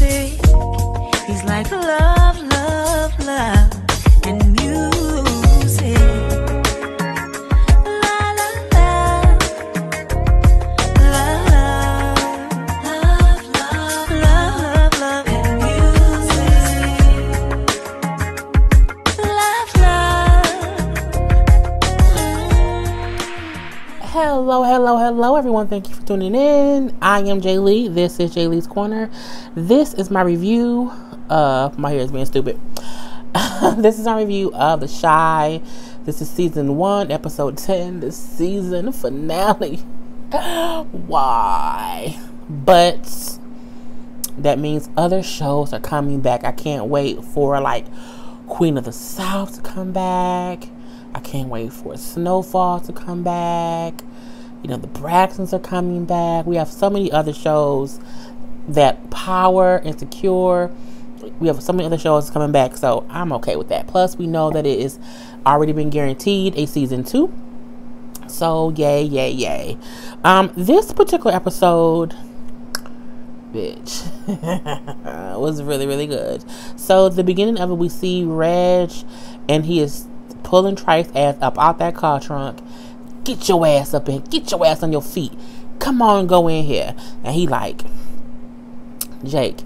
music. He's like love, love, love, and music. La la la, love, love, love, love, love, and music. Love, love. Hello, everyone. Thank you for tuning in. I am Jay Lee. This is Jay Lee's Corner. This is my review of... My hair is being stupid. This is our review of The Chi. This is season 1, episode 10, the season finale. Why? But that means other shows are coming back. I can't wait for, like, Queen of the South to come back. I can't wait for Snowfall to come back. You know, the Braxtons are coming back. We have so many other shows that Power, Insecure. We have so many other shows coming back. So I'm okay with that. Plus, we know that it is already been guaranteed a season 2. So yay, yay, yay. This particular episode, bitch, was really, really good. So the beginning of it, we see Reg, and he is pulling Trice's ass up out that car trunk. Get your ass up in. Get your ass on your feet. Come on, go in here. And he like, Jake,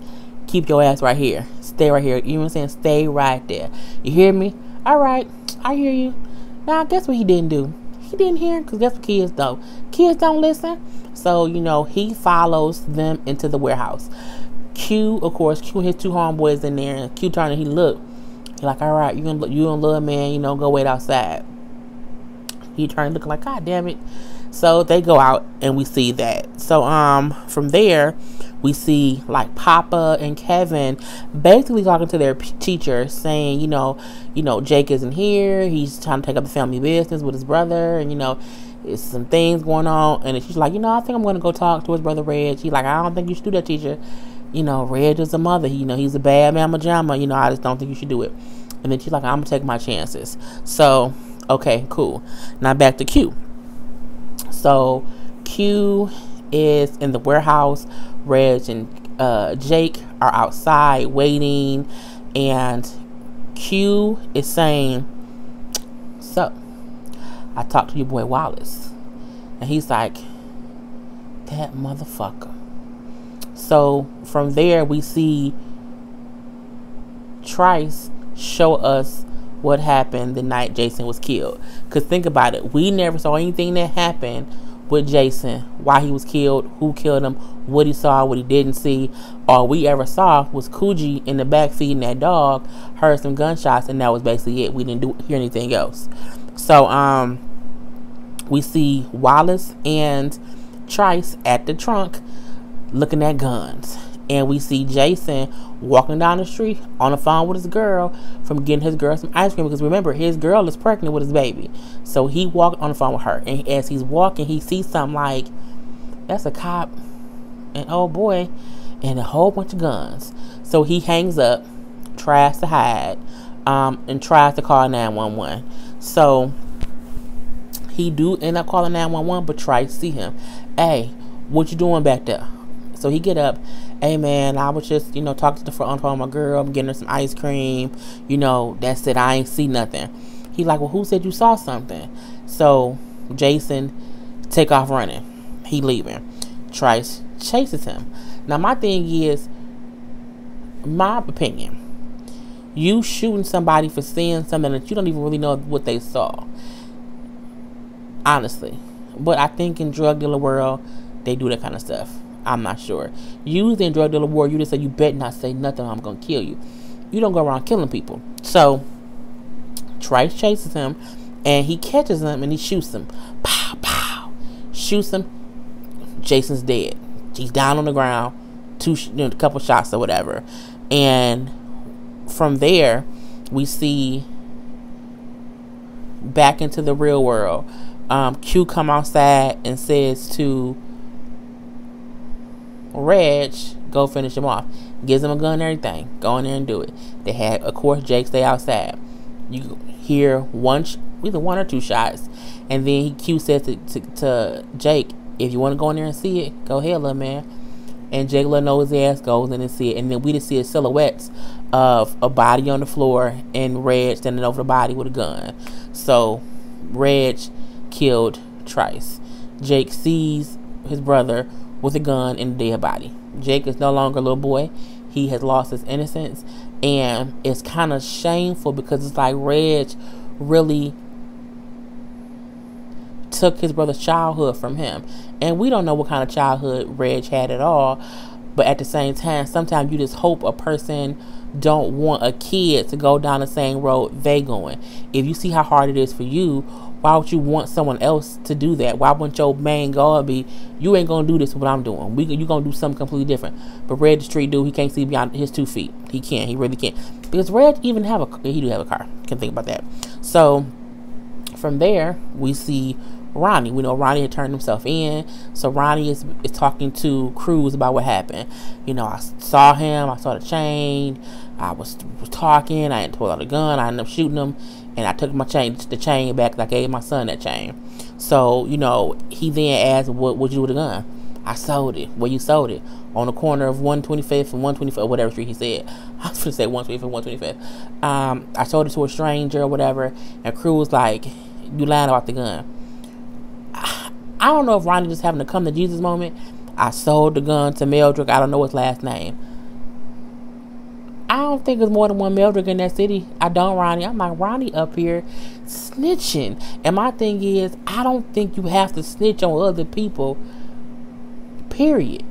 keep your ass right here. Stay right here. You know what I'm saying? Stay right there. You hear me? All right. I hear you. Now, guess what he didn't do? He didn't hear, because guess what kids do? Kids don't listen. So, you know, he follows them into the warehouse. Q, of course, Q and his 2 homeboys in there. And Q turned and he looked. He's like, all right, you and little man, you know, go wait outside. He turned looking like, God damn it. So they go out and we see that. So from there we see like Papa and Kevin basically talking to their teacher, saying, you know, Jake isn't here. He's trying to take up the family business with his brother, and you know, it's some things going on. And she's like, you know, I think I'm gonna go talk to his brother Reg. He's like, I don't think you should do that, teacher. You know, Reg is a mother. You know, he's a bad mama jamma. You know, I just don't think you should do it. And then she's like, I'm gonna take my chances. So okay, cool. Now back to Q. So Q is in the warehouse. Reg and Jake are outside waiting, and Q is saying, so I talked to your boy Wallace, and he's like, that motherfucker. So from there we see Trice show us what happened the night Jason was killed. Because think about it, we never saw anything that happened with Jason, why he was killed, who killed him, what he saw, what he didn't see. All we ever saw was Coogee in the back feeding that dog, heard some gunshots, and that was basically it. We didn't hear anything else. So we see Wallace and Trice at the trunk looking at guns. And we see Jason walking down the street on the phone with his girl from getting his girl some ice cream. Because remember, his girl is pregnant with his baby. So he walked on the phone with her. And as he's walking, he sees something like, that's a cop, and oh boy, and a whole bunch of guns. So he hangs up, tries to hide, and tries to call 911. So he do end up calling 911, but Trice see him. Hey, what you doing back there? So he get up. Hey man, I was just, you know, talking to the front on my girl. I'm getting her some ice cream. You know, that's it. I ain't see nothing. He like, well, who said you saw something? So Jason take off running. He leaving. Trice chases him. Now my thing is, my opinion, you shooting somebody for seeing something that you don't even really know what they saw. Honestly. But I think in drug dealer world, they do that kind of stuff. I'm not sure. Usually in drug dealer war, you just say, you better not say nothing or I'm going to kill you. You don't go around killing people. So Trice chases him, and he catches him and he shoots him. Pow, pow. Shoots him. Jason's dead. He's down on the ground. A couple shots or whatever. And from there, we see back into the real world. Q come outside and says to Reg, go finish him off. Gives him a gun and everything. Go in there and do it. They had, of course, Jake stay outside. You hear either one or two shots, and then Q says to Jake, if you want to go in there and see it, go ahead, little man. And Jake little nosy ass goes in and see it. And then we just see a silhouettes of a body on the floor and Reg standing over the body with a gun. So Reg killed Trice. Jake sees his brother with a gun and a dead body. Jake is no longer a little boy. He has lost his innocence. And it's kind of shameful because it's like Reg really took his brother's childhood from him. And we don't know what kind of childhood Reg had at all. But at the same time, sometimes you just hope a person don't want a kid to go down the same road they going. If you see how hard it is for you, why would you want someone else to do that? Why wouldn't your main goal be, you ain't gonna do this what I'm doing? You gonna do something completely different. But Reg the street dude, he can't see beyond his 2 feet. He can't. He really can't. Because Reg even he do have a car. Can think about that. So from there, we see Ronnie. We know Ronnie had turned himself in. So Ronnie is talking to Cruz about what happened. You know, I saw him. I saw the chain. I was talking. I pulled out a gun. I ended up shooting him. And I took the chain back. I gave my son that chain. So, you know, he then asked, what would you do with the gun? I sold it. Where you sold it? On the corner of 125th and 125th, whatever street he said. I was going to say 125th and 125th. I sold it to a stranger or whatever. And Cruz was like, you lying about the gun. I don't know if Ronnie just having a come to Jesus moment. I sold the gun to Meldrick. I don't know his last name. I don't think there's more than one Meldrick in that city. I don't, Ronnie. I'm like, Ronnie up here snitching. And my thing is, I don't think you have to snitch on other people. Period.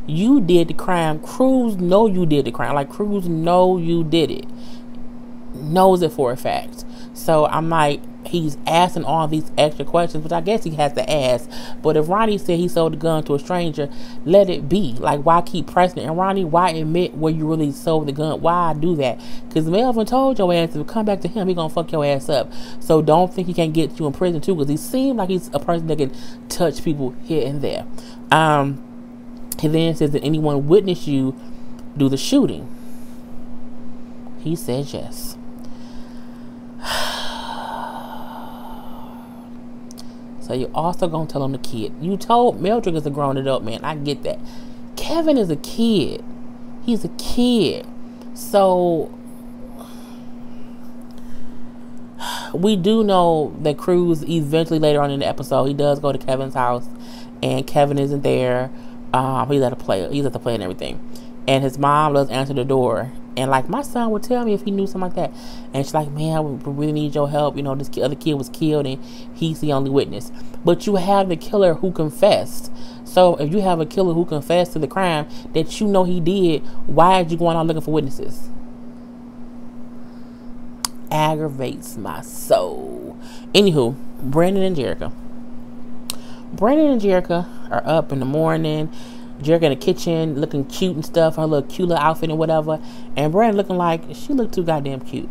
You did the crime. Cruz know you did the crime. Like, Cruz know you did it. Knows it for a fact. So I'm like, he's asking all these extra questions, which I guess he has to ask. But if Ronnie said he sold the gun to a stranger, let it be. Like, why keep pressing it? And Ronnie, why admit where you really sold the gun? Why do that? Because Melvin told your ass, if you come back to him, he gonna fuck your ass up. So don't think he can get you in prison too, because he seems like he's a person that can touch people here and there. He then says, did anyone witness you do the shooting? He said yes. So you also gonna tell him the kid. You told Meldrick is a grown adult man. I get that. Kevin is a kid. He's a kid. So we do know that Cruz eventually later on in the episode, he does go to Kevin's house and Kevin isn't there. He's at the play and everything. And his mom does answer the door. And like, my son would tell me if he knew something like that. And she's like, man, we really need your help. You know, this other kid was killed and he's the only witness. But you have the killer who confessed. So if you have a killer who confessed to the crime that you know he did, why are you going out looking for witnesses? Aggravates my soul. Anywho, Brandon and Jerica. Brandon and Jerica are up in the morning. Jerica in the kitchen looking cute and stuff, her little cute little outfit and whatever, and Brandon looking like she looked too goddamn cute.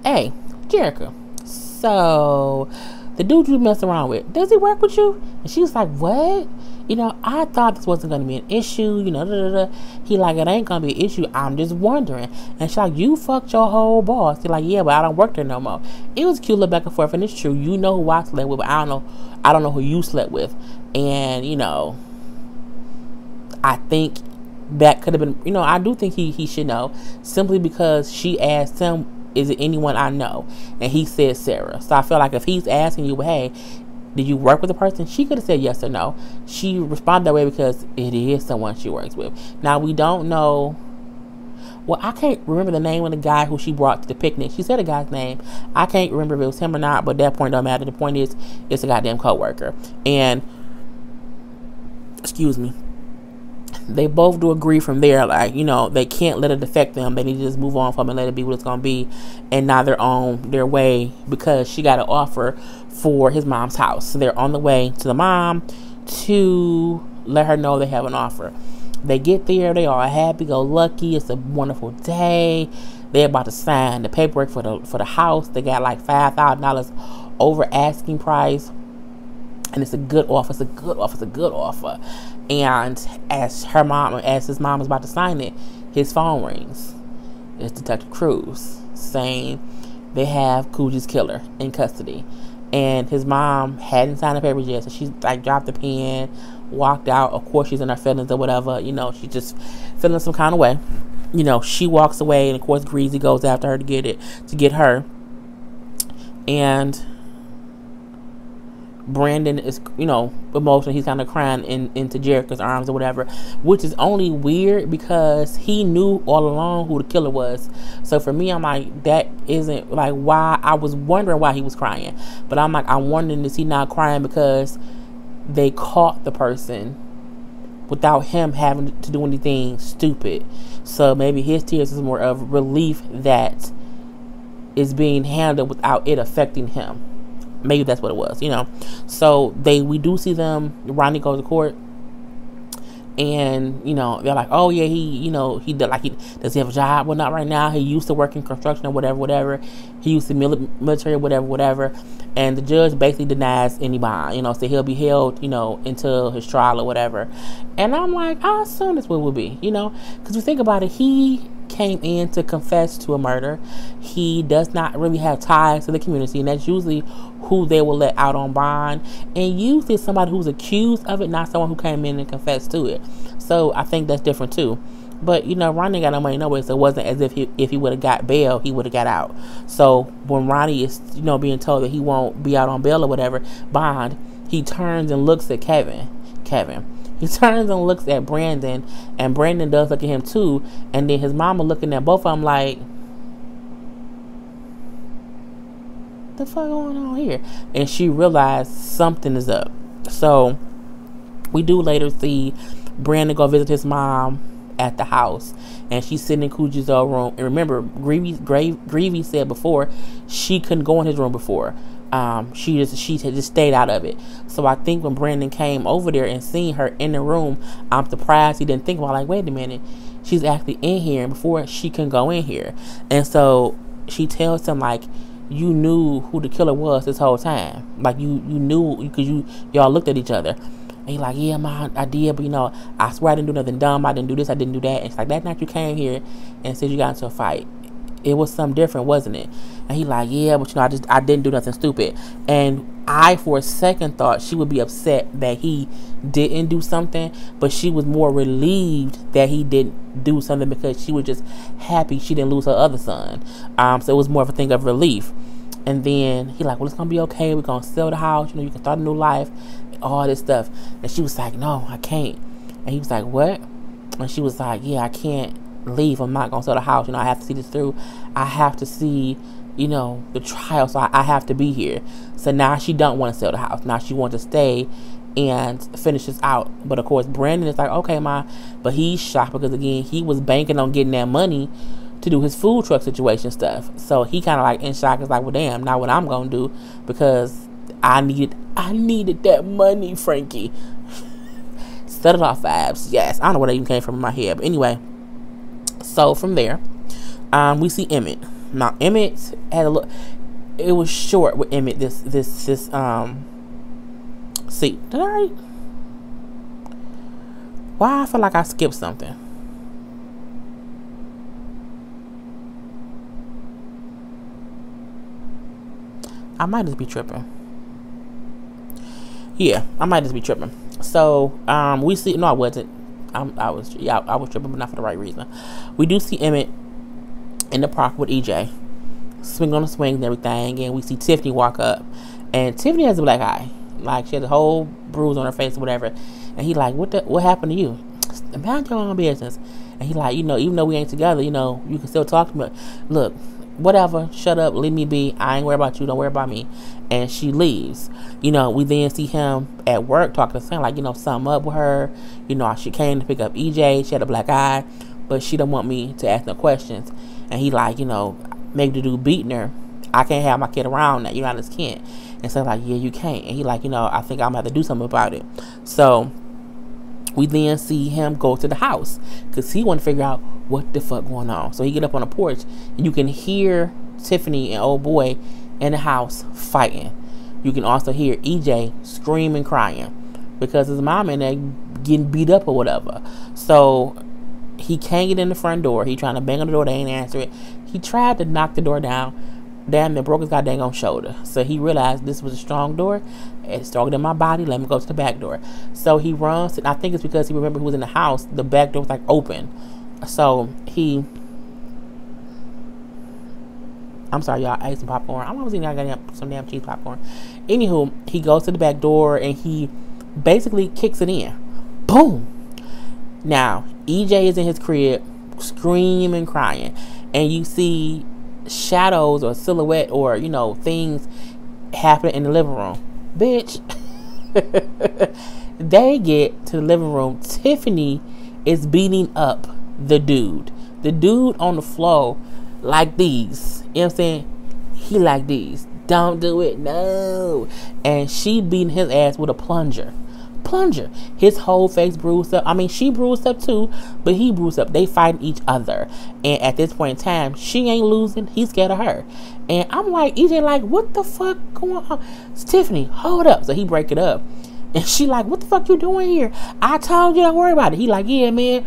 Hey, Jerica, so the dude you mess around with, does he work with you? And she was like, what? You know, I thought this wasn't going to be an issue, you know, He like, it ain't going to be an issue, I'm just wondering. And she's like, you fucked your whole boss. He's like, yeah, but I don't work there no more. It was cute little back and forth, and it's true, you know who I slept with, but I don't know who you slept with. And, you know, I think that could have been, you know, I do think he should know, simply because she asked him, is it anyone I know? And he said Sarah. So I feel like if he's asking you, hey, did you work with a person? She could have said yes or no. She responded that way because it is someone she works with. Now, we don't know. Well, I can't remember the name of the guy who she brought to the picnic. She said a guy's name. I can't remember if it was him or not, but that point don't matter. The point is, it's a goddamn coworker. And, excuse me, they both do agree from there, like, you know, they can't let it affect them. They need to just move on from it and let it be what it's going to be. And now they're on their way because she got an offer for his mom's house. So they're on the way to the mom to let her know they have an offer. They get there. They are happy-go-lucky. It's a wonderful day. They're about to sign the paperwork for the house. They got like $5,000 over asking price. And it's a good offer. It's a good offer. And as his mom is about to sign it, his phone rings. It's Detective Cruz saying they have Coogie's killer in custody. And his mom hadn't signed the papers yet, so she's like dropped the pen, walked out. Of course, she's in her feelings or whatever. You know, she's just feeling some kind of way. You know, she walks away, and of course, Greasy goes after her to get her. And Brandon is, you know, emotional. He's kind of crying into Jericho's arms or whatever, which is only weird because he knew all along who the killer was. So for me, I'm like, that isn't like why. I was wondering why he was crying, but I'm like, I'm wondering, is he not crying because they caught the person without him having to do anything stupid? So maybe his tears is more of relief that is being handled without it affecting him. Maybe that's what it was, you know. So we do see them. Ronnie goes to court, and you know, they're like, oh yeah, he does he have a job? Well, not right now. He used to work in construction or whatever. He used to military, whatever. And the judge basically denies any bond, you know, so he'll be held, you know, until his trial or whatever. And I'm like, I assume that's what it will be, you know, because you think about it, he came in to confess to a murder. He does not really have ties to the community, and that's usually who they will let out on bond, and usually somebody who's accused of it, not someone who came in and confessed to it. So I think that's different too. But you know, Ronnie got no money nowhere, so it wasn't as if he would have got bail, he would have got out. So when Ronnie is, you know, being told that he won't be out on bail or whatever, bond, he turns and looks at Kevin. He turns and looks at Brandon, and Brandon does look at him too. And then his mama looking at both of them like, the fuck going on here? And she realized something is up. So we do later see Brandon go visit his mom at the house, and she's sitting in Coogie's room. And remember, Greavy said before she couldn't go in his room before. She had just stayed out of it. So I think when Brandon came over there and seen her in the room, I'm surprised he didn't think about, like, wait a minute, she's actually in here, and before she can go in here. And so she tells him, like, you knew who the killer was this whole time. Like, you knew, because y'all looked at each other. And he's like, yeah, ma, I did, but you know, I swear I didn't do nothing dumb. I didn't do this, I didn't do that. And it's like, that night you came here and said you got into a fight, it was something different, wasn't it? And he like, yeah, but you know, I didn't do nothing stupid. And I, for a second, thought she would be upset that he didn't do something, but she was more relieved that he didn't do something because she was just happy she didn't lose her other son. So it was more of a thing of relief. And then he like, well, it's gonna be okay. We're gonna sell the house. You know, you can start a new life, all this stuff. And she was like, no, I can't. And he was like, what? And she was like, yeah, I can't leave. I'm not gonna sell the house. You know, I have to see this through. I have to see, you know, the trial. So I have to be here. So now she don't want to sell the house. Now she wants to stay and finish this out. But of course, Brandon is like, okay, ma. But he's shocked because again, he was banking on getting that money to do his food truck situation stuff. So he kind of like in shock. Is like, well, damn, not what I'm gonna do, because I needed that money, Frankie. Set it off vibes. Yes, I don't know where that even came from in my head, but anyway. So from there, we see Emmett. Now Emmett had a look. It was short with Emmett. This see, did I? Why I feel like I skipped something. I might just be tripping. Yeah, I might just be tripping. So, we see. No, I wasn't. I was tripping, but not for the right reason. We do see Emmett in the park with EJ, swing on the swings and everything, and we see Tiffany walk up, and Tiffany has a black eye, like she has a whole bruise on her face or whatever. And he like, what happened to you? Mind your own business. And he like, you know, even though we ain't together, you know, you can still talk to me. Look, whatever, shut up, leave me be. I ain't worried about you, don't worry about me. And she leaves. You know, we then see him at work talking to Sam, like, you know, something up with her. You know, she came to pick up EJ. She had a black eye, but she don't want me to ask no questions. And he like, you know, maybe the dude beating her, I can't have my kid around that. You know, I just can't. And so like, yeah, you can't. And he like, you know, I think I'm gonna have to do something about it. So we then see him go to the house because he want to figure out what the fuck going on. So he get up on the porch, and you can hear Tiffany and old boy in the house fighting. You can also hear EJ screaming, crying because his mom and they getting beat up or whatever. So he can't get in the front door. He trying to bang on the door, they ain't answer it. He tried to knock the door down. damn near broke his goddamn on shoulder. So he realized this was a strong door. It's stronger than my body. Let me go to the back door. So he runs. And I think it's because he remembered he was in the house. The back door was like open. So he... I'm sorry, y'all. I ate some popcorn. I was eating some damn cheese popcorn. Anywho, he goes to the back door and he basically kicks it in. Boom. Now, EJ is in his crib, screaming, crying. And you see shadows or silhouette or, you know, things happening in the living room. Bitch. They get to the living room. Tiffany is beating up the dude. The dude on the floor like these. You know what I'm saying? He like these. Don't do it. No. And she beating his ass with a plunger. His whole face bruised up. I mean, she bruised up too, but he bruised up. They fighting each other. And at this point in time, she ain't losing. He's scared of her. And I'm like, EJ like, what the fuck going on? Tiffany, hold up. So he break it up. And she like, what the fuck you doing here? I told you, don't worry about it. He like, yeah, man.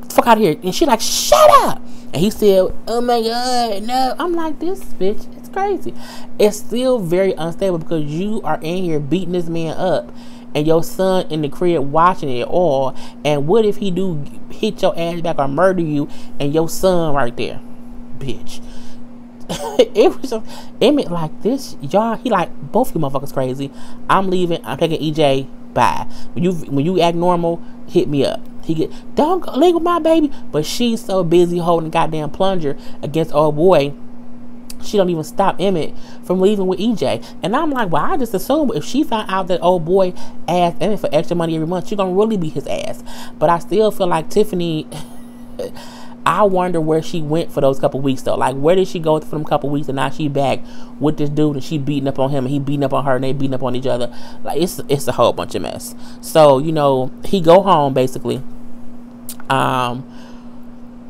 Fuck out of here. And she like, shut up. And he said, oh my God, no. I'm like, this bitch, it's crazy. It's still very unstable because you are in here beating this man up. And your son in the crib watching it all. And what if he do hit your ass back or murder you and your son right there? Bitch. It was just, Emmett like this. Y'all, he like, both you motherfuckers crazy. I'm leaving. I'm taking EJ. Bye. When you act normal, hit me up. He get, don't go leave with my baby. But she's so busy holding a goddamn plunger against old boy. She don't even stop Emmett from leaving with EJ. And I'm like, well, I just assume if she found out that old boy asked Emmett for extra money every month, she gonna really be his ass. But I still feel like Tiffany, I wonder where she went for those couple weeks though. Like, where did she go for them couple weeks and now she back with this dude and she beating up on him and he beating up on her and they beating up on each other. Like, it's a whole bunch of mess. So, you know, he go home basically.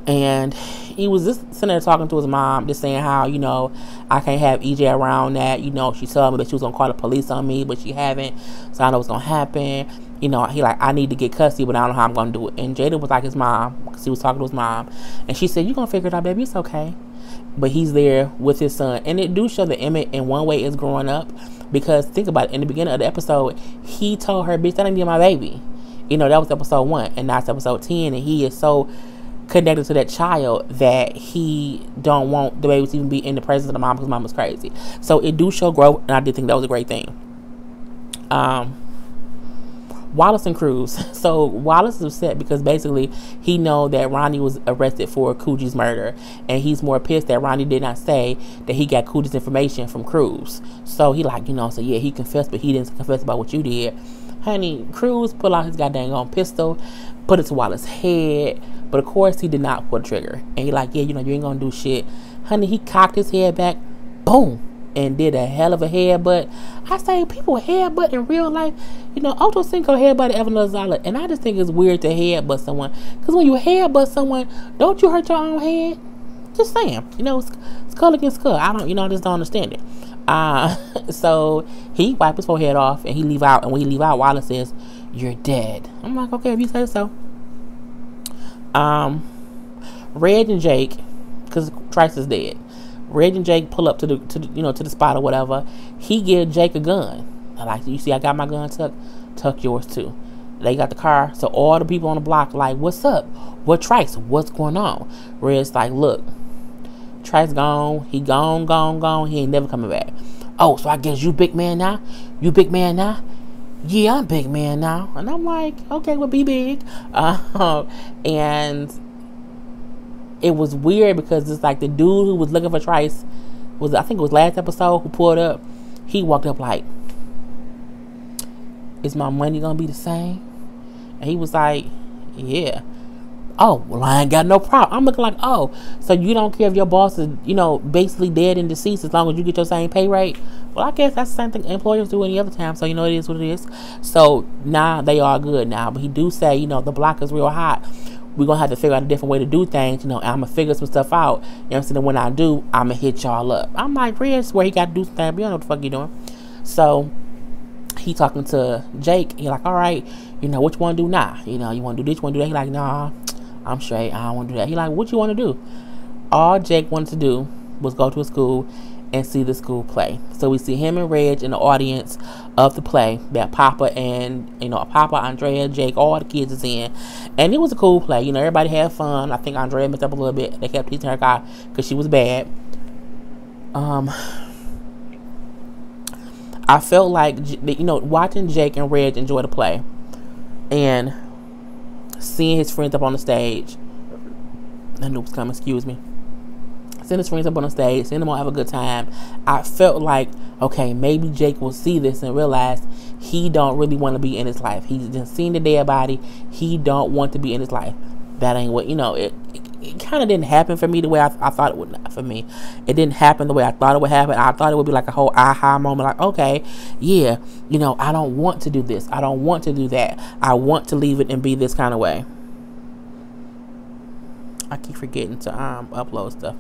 And he was just sitting there talking to his mom, just saying how, you know, I can't have EJ around that. You know, she told me that she was going to call the police on me, but she haven't. So I know what's going to happen. You know, he like, I need to get custody, but I don't know how I'm going to do it. And Jada was like his mom, because he was talking to his mom. And she said, you're going to figure it out, baby. It's okay. But he's there with his son. And it do show that Emmett, in one way, is growing up. Because think about it. In the beginning of the episode, he told her, bitch, that ain't even my baby. You know, that was episode 1. And now it's episode 10. And he is so connected to that child that he don't want the baby to even be in the presence of the mom because mom was crazy. So it do show growth, and I did think that was a great thing. Wallace and Cruz. So Wallace is upset because basically he know that Ronnie was arrested for Coogie's murder, and he's more pissed that Ronnie did not say that he got Coogie's information from Cruz. So he like, you know, so yeah, he confessed, but he didn't confess about what you did. Honey, Cruz pulled out his goddamn pistol, put it to Wallace's head, but of course he did not pull the trigger. And he like, yeah, you know, you ain't gonna do shit. Honey, he cocked his head back, boom, and did a hell of a headbutt. I say people headbutt in real life. You know, Ocho Cinco headbutted Evan Lozala, and I just think it's weird to headbutt someone. Because when you headbutt someone, don't you hurt your own head? Just saying. You know, skull against skull. I just don't understand it. So he wiped his forehead off and he leave out. And when he leave out, Wallace says, you're dead. I'm like, okay, if you say so. Reg and Jake, because Trice is dead. Reg and Jake pull up to the spot or whatever. He give Jake a gun. Like, you see, I got my gun tuck yours too. They got the car, so all the people on the block like, what's up? What Trice? What's going on? Reg's like, look, Trice gone. He gone. He ain't never coming back. Oh, so I guess you big man now? You big man now? Yeah, I'm big man now. And I'm like, okay, well, be big. And it was weird because it's like the dude who was looking for Trice I think it was last episode, who pulled up. He walked up like, is my money gonna be the same? And he was like, yeah. Oh, well, I ain't got no problem. I'm looking like, oh, so you don't care if your boss is, basically dead and deceased as long as you get your same pay rate? Well, I guess that's the same thing employers do any other time. So, it is what it is. So now they are good now. But he do say, the block is real hot. We're going to have to figure out a different way to do things. I'm going to figure some stuff out. You know what I'm saying? And when I do, I'm going to hit y'all up. I'm like, Reg, where he got to do something. But you don't know what the fuck you doing. So he talking to Jake. He like, all right, what you want to do now? You want to do this, you want to do that? He like, nah, I'm straight. I don't want to do that. He like, what you want to do? All Jake wanted to do was go to a school and see the school play. So we see him and Reg in the audience of the play that Papa and, Papa, Andrea, Jake, all the kids is in. And it was a cool play. Everybody had fun. I think Andrea messed up a little bit. They kept teasing her guy because she was bad. I felt like, watching Jake and Reg enjoy the play and seeing his friends up on the stage. I knew it was coming, excuse me. Seeing his friends up on the stage, seeing them all have a good time. I felt like, okay, maybe Jake will see this and realize he don't really want to be in his life. He's just seen the dead body. He don't want to be in his life. That ain't what, it kind of didn't happen for me the way I thought it would. Not for me, it didn't happen the way I thought it would happen. I thought it would be like a whole aha moment, like, okay, yeah, I don't want to do this, I don't want to do that, I want to leave it and be this kind of way. I keep forgetting to upload stuff,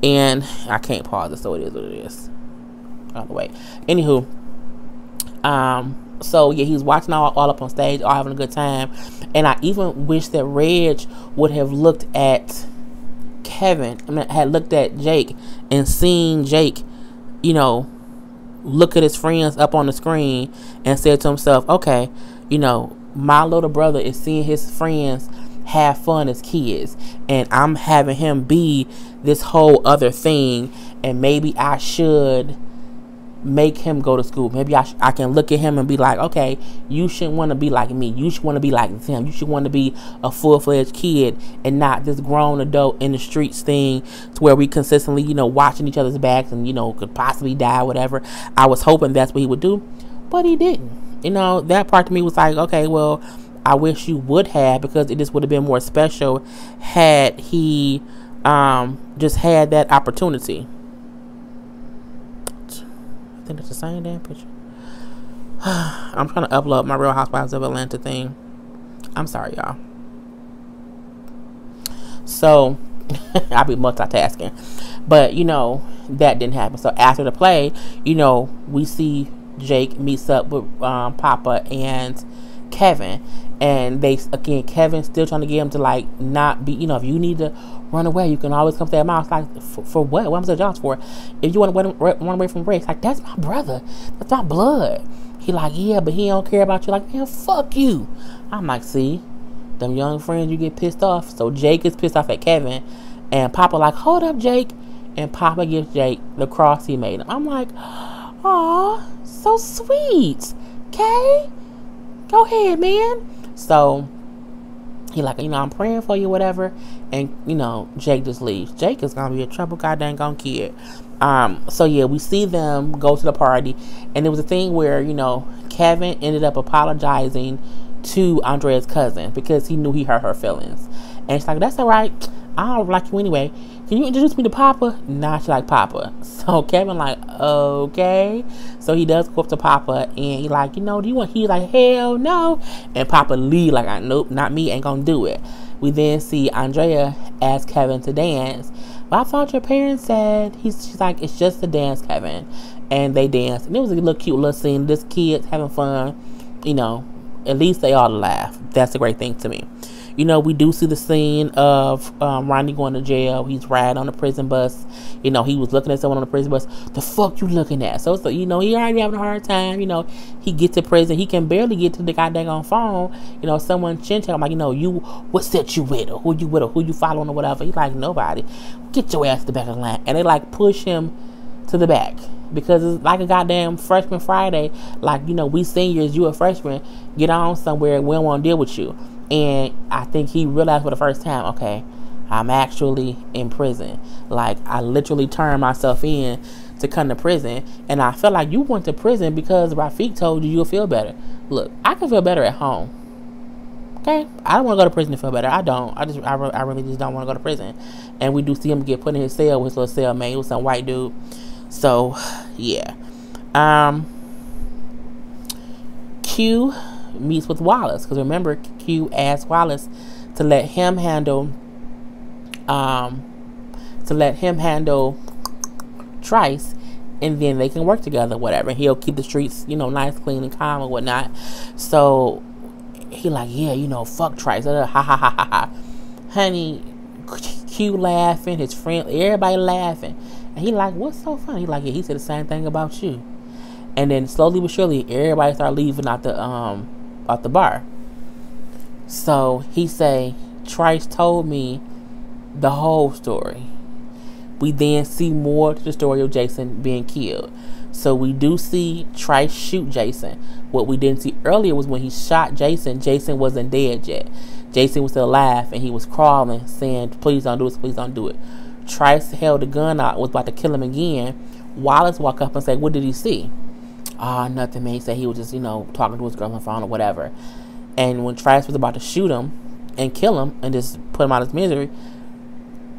and I can't pause it, so it is what it is. Out of the way. Anywho, so yeah, he's watching all up on stage, all having a good time. And I even wish that Reg would have looked at had looked at Jake and seen Jake, look at his friends up on the screen and said to himself, okay, my little brother is seeing his friends have fun as kids, and I'm having him be this whole other thing, and maybe I should make him go to school. Maybe I can look at him and be like, okay, you shouldn't want to be like me. You should want to be like him. You should want to be a full-fledged kid and not this grown adult in the streets thing, to where we consistently, watching each other's backs and, could possibly die, whatever. I was hoping that's what he would do, but he didn't. That part to me was like, okay, well, I wish you would have, because it just would have been more special had he just had that opportunity. I think it's the same damn picture. I'm trying to upload my Real Housewives of Atlanta thing. I'm sorry, y'all. So I'll be multitasking, but that didn't happen. So after the play, we see Jake meets up with Papa and Kevin, and Kevin's still trying to get him to like not be, if you need to run away, you can always come to that house. Like, for what? What am I jobs for? If you want to run away from Rex, like, that's my brother, that's my blood. He like, yeah, but he don't care about you. Like, man, fuck you. I'm like, see, them young friends, you get pissed off. So Jake is pissed off at Kevin, and Papa like, hold up, Jake, and Papa gives Jake the cross he made him. I'm like, aw, so sweet. Okay, go ahead, man. So he like, I'm praying for you, whatever. And, Jake just leaves. Jake is going to be a trouble goddamn gone kid. So yeah, we see them go to the party. And it was a thing where, Kevin ended up apologizing to Andrea's cousin because he knew he hurt her feelings. And she's like, that's all right. I don't like you anyway. Can you introduce me to Papa? Nah, she like Papa. So Kevin like, okay. So he does go up to Papa, and he like, do you want? He's like, hell no. And Papa leave like, nope, not me, ain't gonna do it. We then see Andrea ask Kevin to dance. But I thought your parents said, she's like, it's just a dance, Kevin. And they danced. And it was a little cute little scene. This kid's having fun. At least they all laugh. That's a great thing to me. We do see the scene of Ronnie going to jail. He's riding on the prison bus. He was looking at someone on the prison bus. The fuck you looking at? So, he already having a hard time. He gets to prison. He can barely get to the goddamn phone. Someone chin check him like, you, what set you with her? Who you with her? Who you following or whatever? He's like, nobody. Get your ass to the back of the line. And they like push him to the back. Because it's like a goddamn freshman Friday. Like, we seniors, you a freshman. Get on somewhere. We don't want to deal with you. And I think he realized for the first time, okay, I'm actually in prison. Like, I literally turned myself in to come to prison. And I felt like you went to prison because Rafiq told you you'll feel better. Look, I can feel better at home. Okay? I don't want to go to prison to feel better. I don't. I really just don't want to go to prison. And we do see him get put in his cell with his little cellmate, with some white dude. So, yeah. Q meets with Wallace, because remember, Q asked Wallace to let him handle Trice, and then they can work together, whatever. He'll keep the streets, nice, clean, and calm, and whatnot. So he like, yeah, fuck Trice, ha ha ha ha ha. Honey, Q laughing, his friend, everybody laughing, And he like, what's so funny? He like, yeah, he said the same thing about you. And then slowly but surely, everybody started leaving out the bar. So he say, Trice told me the whole story. We then see more to the story of Jason being killed. So we do see Trice shoot Jason. What we didn't see earlier was when he shot Jason, Jason wasn't dead yet. Jason was still alive and he was crawling, saying, please don't do this, please don't do it. Trice held the gun out, was about to kill him again. Wallace walked up and said, what did he see? Nothing, man. He said he was just, talking to his girl on the phone or whatever. And when Trice was about to shoot him and kill him and just put him out of his misery,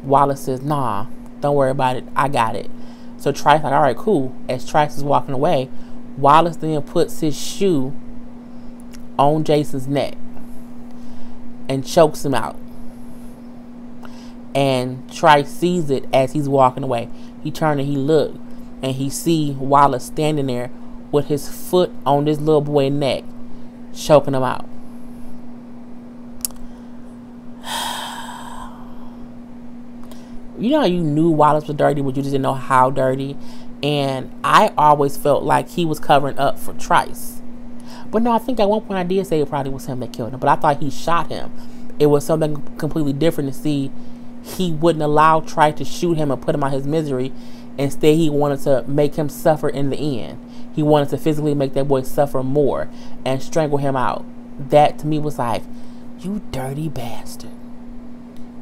Wallace says, nah, don't worry about it. I got it. So Trice like, all right, cool. As Trice is walking away, Wallace then puts his shoe on Jason's neck and chokes him out. And Trice sees it as he's walking away. He turned and he looked, and he see Wallace standing there with his foot on this little boy's neck, choking him out. You know how you knew Wallace was dirty, but you just didn't know how dirty? And I always felt like he was covering up for Trice. But no, I think at one point I did say it probably was him that killed him. But I thought he shot him. It was something completely different to see. He wouldn't allow Trice to shoot him and put him out his misery. Instead, he wanted to make him suffer in the end. He wanted to physically make that boy suffer more and strangle him out. That to me was like, you dirty bastard.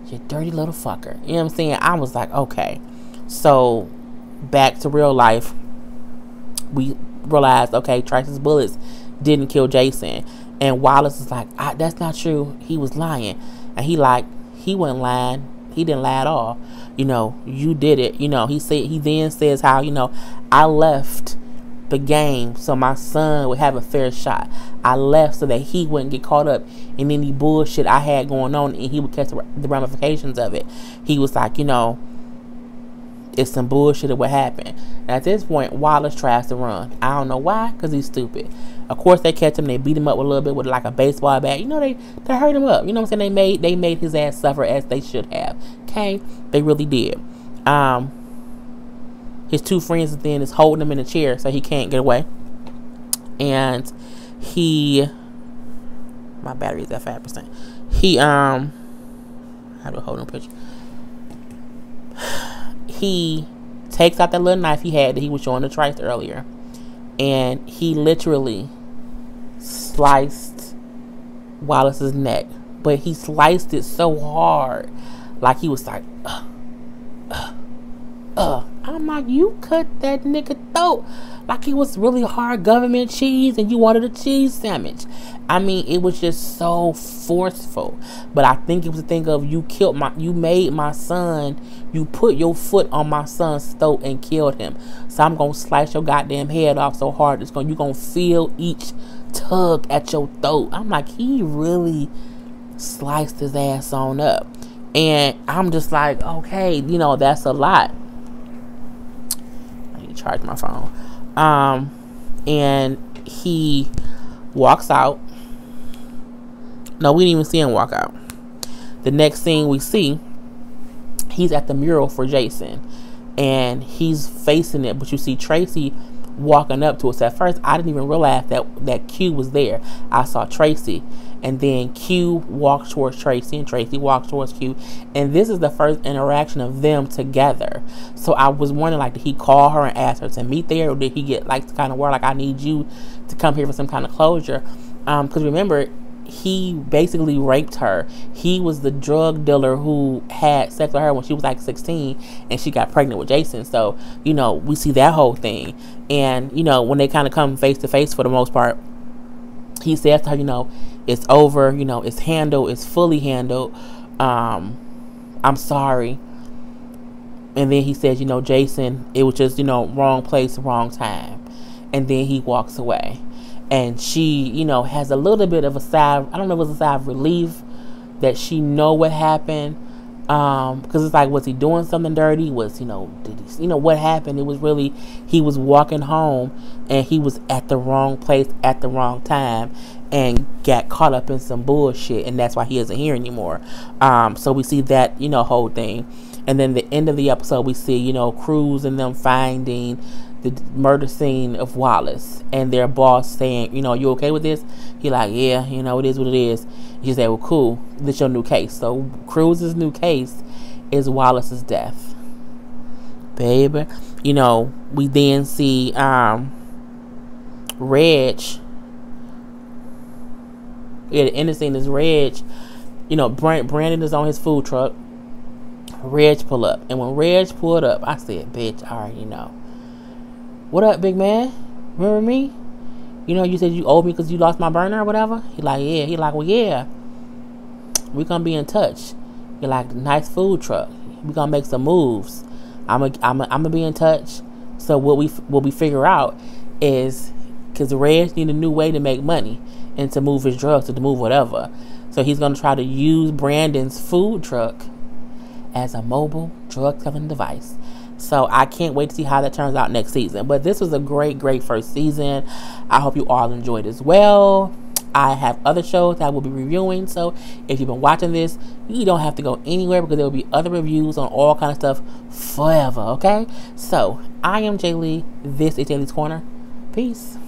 You dirty little fucker. You know what I'm saying? I was like, okay. So, back to real life. We realized, okay, Trice's bullets didn't kill Jason. And Wallace is like, that's not true. He was lying. And he wasn't lying. He didn't lie at all. You did it. He then says how, I left the game so my son would have a fair shot. I left so that he wouldn't get caught up in any bullshit I had going on, and he would catch the ramifications of it. He was like, it's some bullshit that would happen. And at this point, Wallace tries to run. I don't know why, because he's stupid. Of course, they catch him. They beat him up a little bit with like a baseball bat. They hurt him up. You know what I'm saying? They made his ass suffer as they should have. Okay, they really did. His two friends then is holding him in a chair so he can't get away. And my battery is at 5%. How do I hold on picture? He takes out that little knife he had that he was showing the Trice earlier, and he literally sliced Wallace's neck. But he sliced it so hard, like he was like, I'm like, you cut that nigga throat like he was really hard government cheese and you wanted a cheese sandwich. I mean, it was just so forceful. But I think it was a thing of you made my son, you put your foot on my son's throat and killed him. So I'm gonna slice your goddamn head off so hard you're gonna feel each tug at your throat. I'm like, he really sliced his ass on up. And I'm just like, okay, that's a lot. I need to charge my phone. And he walks out. No, we didn't even see him walk out. The next scene we see, he's at the mural for Jason. And he's facing it, but you see Tracy walking up to us. At first, I didn't even realize that Q was there. I saw Tracy. And then Q walks towards Tracy, and Tracy walks towards Q. And this is the first interaction of them together. So I was wondering, like, did he call her and ask her to meet there? Or did he get, like, the kind of word, like, I need you to come here for some kind of closure? Because remember, he basically raped her. He was the drug dealer who had sex with her when she was, like, 16. And she got pregnant with Jason. So, we see that whole thing. And, when they kind of come face to face for the most part, he says to her, it's over, it's handled, it's fully handled. I'm sorry. And then he says, Jason, it was just, wrong place, wrong time. And then he walks away. And she, has a little bit of a sigh, I don't know if it was a sigh of relief that she know what happened. Because it's like, was he doing something dirty? Did he, what happened? It was really, he was walking home and he was at the wrong place at the wrong time and got caught up in some bullshit, and that's why he isn't here anymore. So we see that, whole thing. And then the end of the episode, we see, you know, Cruz and them finding the murder scene of Wallace, and their boss saying, you know, you okay with this? He like, yeah, you know, it is what it is. He said, well, cool, this your new case. So Cruz's new case is Wallace's death, baby. You know, we then see Reg. Yeah, the end scene is Reg. You know, Brandon is on his food truck. Reg pull up, and when Reg pulled up, I said, bitch, I already know. What up, big man? Remember me? You know, you said you owed me because you lost my burner or whatever. He like, yeah. He like, well, yeah, we gonna be in touch. You're like, nice food truck. We gonna make some moves. I'm gonna be in touch. So what we figure out is, because Reg need a new way to make money and to move his drugs, to move whatever. So he's gonna try to use Brandon's food truck as a mobile drug selling device. So I can't wait to see how that turns out next season. But this was a great first season. I hope you all enjoyed as well. I have other shows that I will be reviewing. So if you've been watching this, you don't have to go anywhere, because there will be other reviews on all kind of stuff forever, okay? So I am Jay Lee. This is Jay Lee's Corner. Peace.